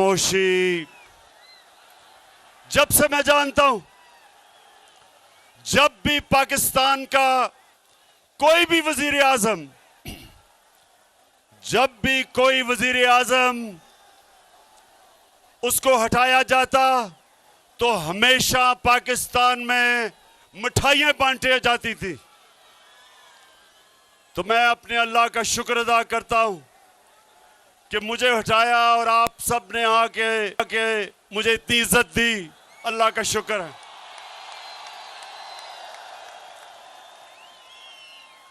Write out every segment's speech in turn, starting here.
खामोशी। जब से मैं जानता हूं, जब भी पाकिस्तान का कोई भी वजीर आजम, जब भी कोई वजीर आजम उसको हटाया जाता तो हमेशा पाकिस्तान में मिठाइयां बांटी जाती थी। तो मैं अपने अल्लाह का शुक्र अदा करता हूं कि मुझे हटाया और आप सब ने आके मुझे इतनी इज्जत दी। अल्लाह का शुक्र है।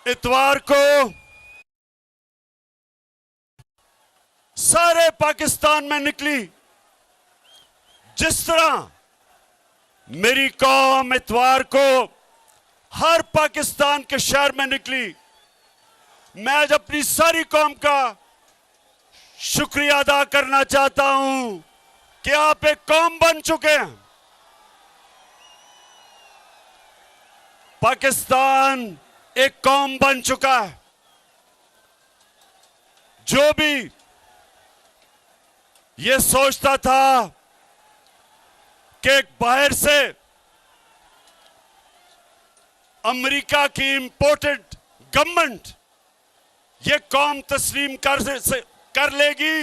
इतवार को सारे पाकिस्तान में निकली। जिस तरह मेरी कौम इतवार को हर पाकिस्तान के शहर में निकली, मैं आज अपनी सारी कौम का शुक्रिया अदा करना चाहता हूं कि आप एक कौम बन चुके हैं। पाकिस्तान एक कौम बन चुका है। जो भी ये सोचता था कि बाहर से अमेरिका की इंपोर्टेड गवर्नमेंट ये कौम तस्लीम कर लेगी,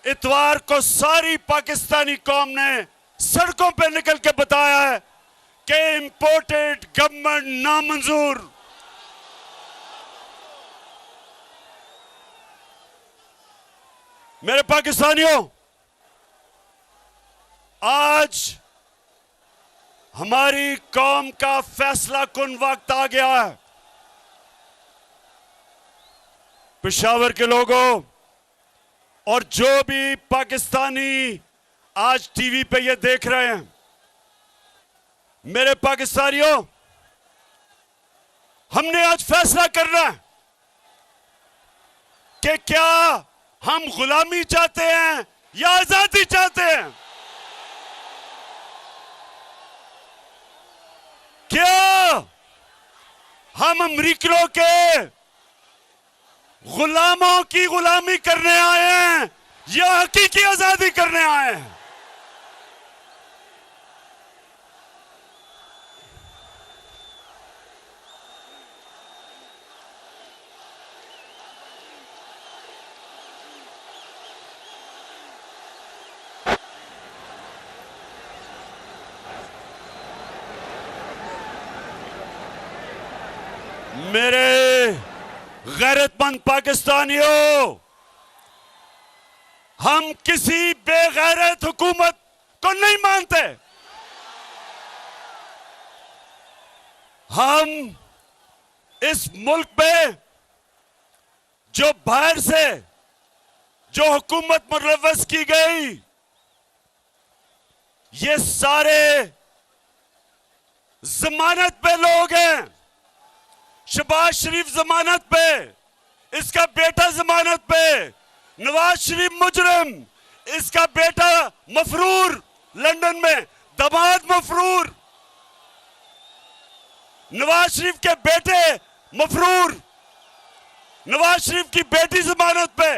इतवार को सारी पाकिस्तानी कौम ने सड़कों पे निकल के बताया है कि इंपोर्टेड गवर्नमेंट नामंजूर। मेरे पाकिस्तानियों, आज हमारी कौम का फैसला कुन वक्त आ गया है। पेशावर के लोगों और जो भी पाकिस्तानी आज टीवी पे ये देख रहे हैं, मेरे पाकिस्तानियों, हमने आज फैसला करना है कि क्या हम गुलामी चाहते हैं या आजादी चाहते हैं। क्या हम अमरीकियों के गुलामों की गुलामी करने आए हैं या हकीकी आजादी करने आए हैं। मेरे गैरतमंद पाकिस्तानियों, हम किसी बेगैरत हुकूमत को नहीं मानते। हम इस मुल्क में जो बाहर से जो हुकूमत मुलव्वस की गई, ये सारे जमानत पे लोग हैं। शहबाज शरीफ जमानत पे, इसका बेटा जमानत पे, नवाज शरीफ मुजरिम, इसका बेटा मफरूर लंदन में, दामाद मफरूर, नवाज शरीफ के बेटे मफरूर, नवाज शरीफ की बेटी जमानत पे।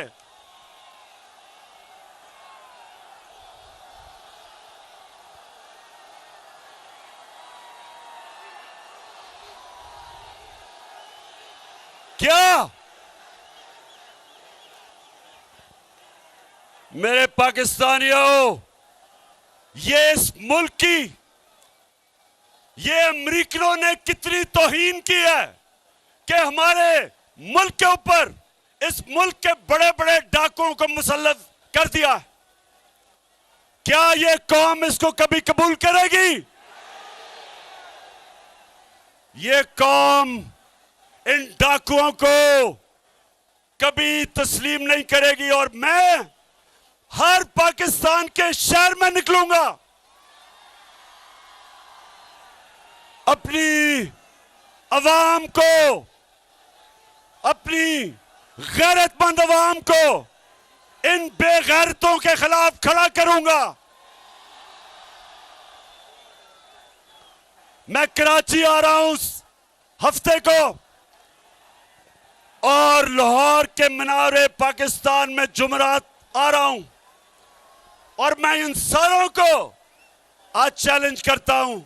क्या मेरे पाकिस्तानियों, ये इस मुल्क की, ये अमरीकियों ने कितनी तौहीन की है कि हमारे मुल्क के ऊपर इस मुल्क के बड़े बड़े डाकुओं को मुसल्लत कर दिया। क्या ये कौम इसको कभी कबूल करेगी? ये कौम इन डाकुओं को कभी तस्लीम नहीं करेगी। और मैं हर पाकिस्तान के शहर में निकलूंगा, अपनी अवाम को, अपनी गैरतमंद अवाम को इन बेगैरतों के खिलाफ खड़ा करूंगा। मैं कराची आ रहा हूं इस हफ्ते को और लाहौर के मीनार पाकिस्तान में जुमरात आ रहा हूं। और मैं इन सारों को आज चैलेंज करता हूं